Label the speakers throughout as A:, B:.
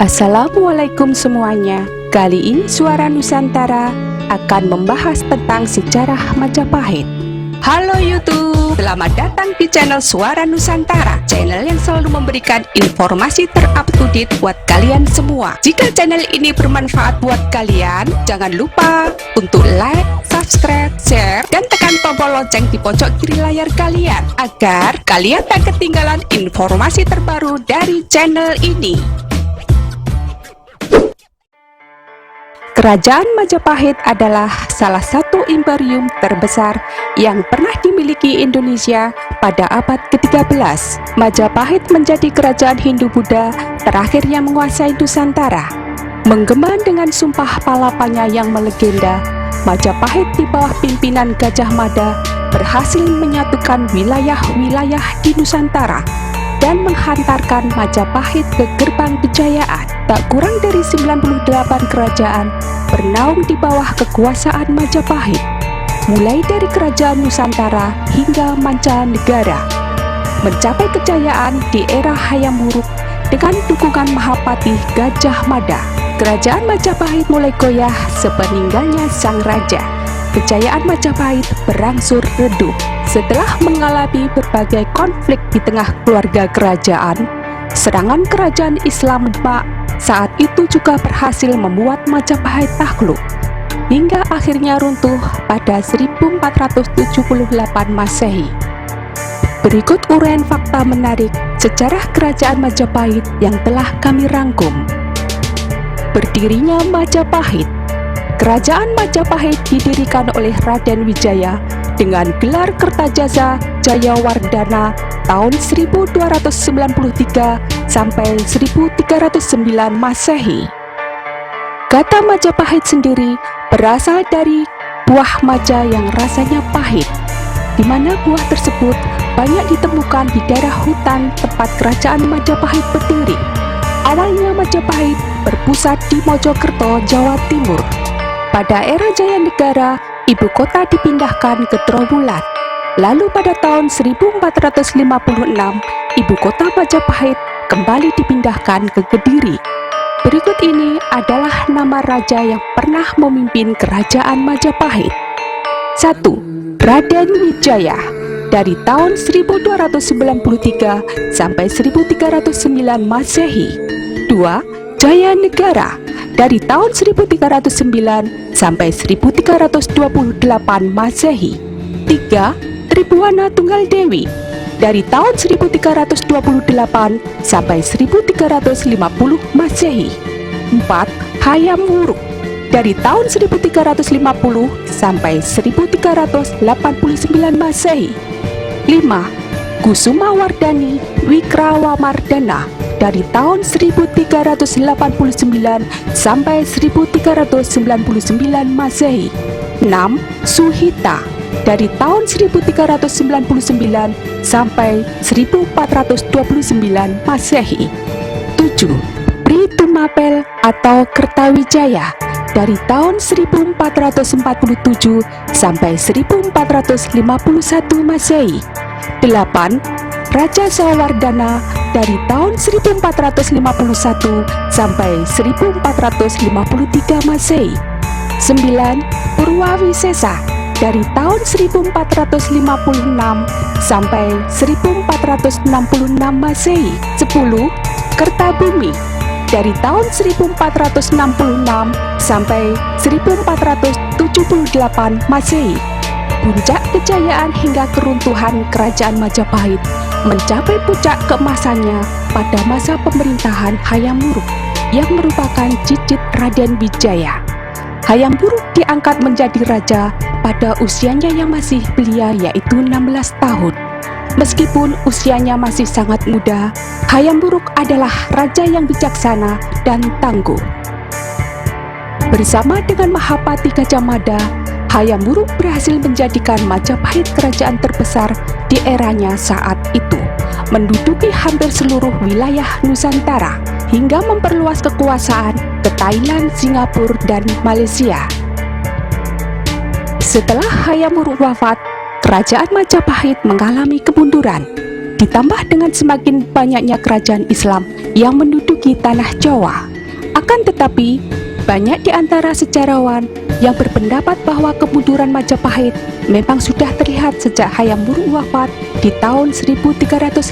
A: Assalamualaikum semuanya. Kali ini Suara Nusantara akan membahas tentang sejarah Majapahit. Halo YouTube, selamat datang di channel Suara Nusantara, channel yang selalu memberikan informasi terupdate buat kalian semua. Jika channel ini bermanfaat buat kalian, jangan lupa untuk like, subscribe, share, dan tekan tombol lonceng di pojok kiri layar kalian agar kalian tak ketinggalan informasi terbaru dari channel ini. Kerajaan Majapahit adalah salah satu imperium terbesar yang pernah dimiliki Indonesia pada abad ke-13. Majapahit menjadi kerajaan Hindu-Buddha terakhir yang menguasai Nusantara. Menggema dengan sumpah palapanya yang melegenda, Majapahit di bawah pimpinan Gajah Mada berhasil menyatukan wilayah-wilayah di Nusantara dan menghantarkan Majapahit ke gerbang kejayaan. Tak kurang dari 98 kerajaan bernaung di bawah kekuasaan Majapahit, mulai dari kerajaan Nusantara hingga mancanegara. Mencapai kejayaan di era Hayam Wuruk dengan dukungan Mahapati Gajah Mada, kerajaan Majapahit mulai goyah sepeninggalnya sang raja. Kejayaan Majapahit berangsur redup setelah mengalami berbagai konflik di tengah keluarga kerajaan. Serangan kerajaan Islam Demak saat itu juga berhasil membuat Majapahit takluk, hingga akhirnya runtuh pada 1478 Masehi. Berikut uraian fakta menarik sejarah kerajaan Majapahit yang telah kami rangkum. Berdirinya Majapahit. Kerajaan Majapahit didirikan oleh Raden Wijaya dengan gelar Kertajasa Jayawardhana tahun 1293 sampai 1309 Masehi. Kata Majapahit sendiri berasal dari buah maja yang rasanya pahit, di mana buah tersebut banyak ditemukan di daerah hutan tempat kerajaan Majapahit berdiri. Awalnya Majapahit berpusat di Mojokerto, Jawa Timur. Pada era Jaya Negara, ibu kota dipindahkan ke Trowulan. Lalu pada tahun 1456, ibu kota Majapahit kembali dipindahkan ke Kediri. Berikut ini adalah nama raja yang pernah memimpin kerajaan Majapahit. 1. Raden Wijaya dari tahun 1293 sampai 1309 Masehi. 2. Jaya Negara dari tahun 1309 sampai 1328 Masehi. 3. Tribuana Tunggal Dewi dari tahun 1328 sampai 1350 Masehi. 4. Hayam Wuruk dari tahun 1350 sampai 1389 Masehi. 5. Kusuma Wardani Wikrawamardana dari tahun 1389 sampai 1399 Masehi. 6. Suhita dari tahun 1399 sampai 1429 Masehi. 7. Pritumapel atau Kertawijaya dari tahun 1447 sampai 1451 Masehi. 8. Raja Sawardana dari tahun 1451 sampai 1453 Masehi. 9. Purwawisesa dari tahun 1456 sampai 1466 Masehi. 10. Kertabumi dari tahun 1466 sampai 1478 Masehi. Puncak kejayaan hingga keruntuhan kerajaan Majapahit mencapai puncak keemasannya pada masa pemerintahan Hayam Wuruk yang merupakan cicit Raden Wijaya. Hayam Wuruk diangkat menjadi raja pada usianya yang masih belia, yaitu 16 tahun. Meskipun usianya masih sangat muda, Hayam Wuruk adalah raja yang bijaksana dan tangguh. Bersama dengan Mahapati Gajah Mada, Hayam Wuruk berhasil menjadikan Majapahit kerajaan terbesar di eranya saat itu, menduduki hampir seluruh wilayah Nusantara, hingga memperluas kekuasaan ke Thailand, Singapura, dan Malaysia. Setelah Hayam Wuruk wafat, kerajaan Majapahit mengalami kemunduran, ditambah dengan semakin banyaknya kerajaan Islam yang menduduki tanah Jawa. Akan tetapi, banyak di antara sejarawan yang berpendapat bahwa kemunduran Majapahit memang sudah terlihat sejak Hayam Wuruk wafat di tahun 1389.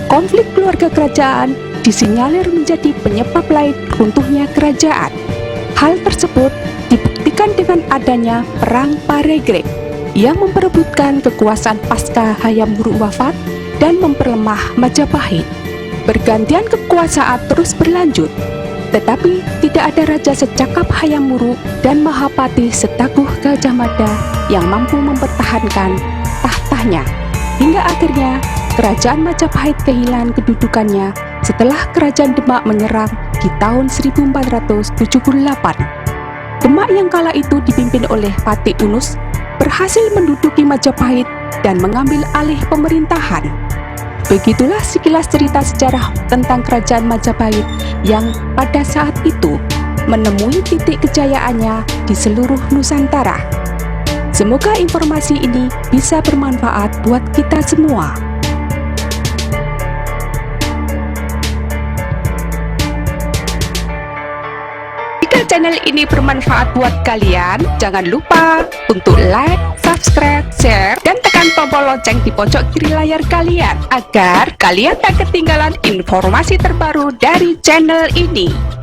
A: Konflik keluarga kerajaan disinyalir menjadi penyebab lain runtuhnya kerajaan. Hal tersebut dibuktikan dengan adanya Perang Paregreg yang memperebutkan kekuasaan pasca Hayam Wuruk wafat dan memperlemah Majapahit. Bergantian kekuasaan terus berlanjut, tetapi tidak ada raja secakap Hayam Wuruk dan Mahapati setangguh Gajah Mada yang mampu mempertahankan tahtanya. Hingga akhirnya kerajaan Majapahit kehilangan kedudukannya setelah kerajaan Demak menyerang di tahun 1478. Demak yang kala itu dipimpin oleh Patih Unus berhasil menduduki Majapahit dan mengambil alih pemerintahan. Begitulah sekilas cerita sejarah tentang kerajaan Majapahit yang pada saat itu menemui titik kejayaannya di seluruh Nusantara. Semoga informasi ini bisa bermanfaat buat kita semua. Jika channel ini bermanfaat buat kalian, jangan lupa untuk like, subscribe, share, dan tekan tombol lonceng di pojok kiri layar kalian agar kalian tak ketinggalan informasi terbaru dari channel ini.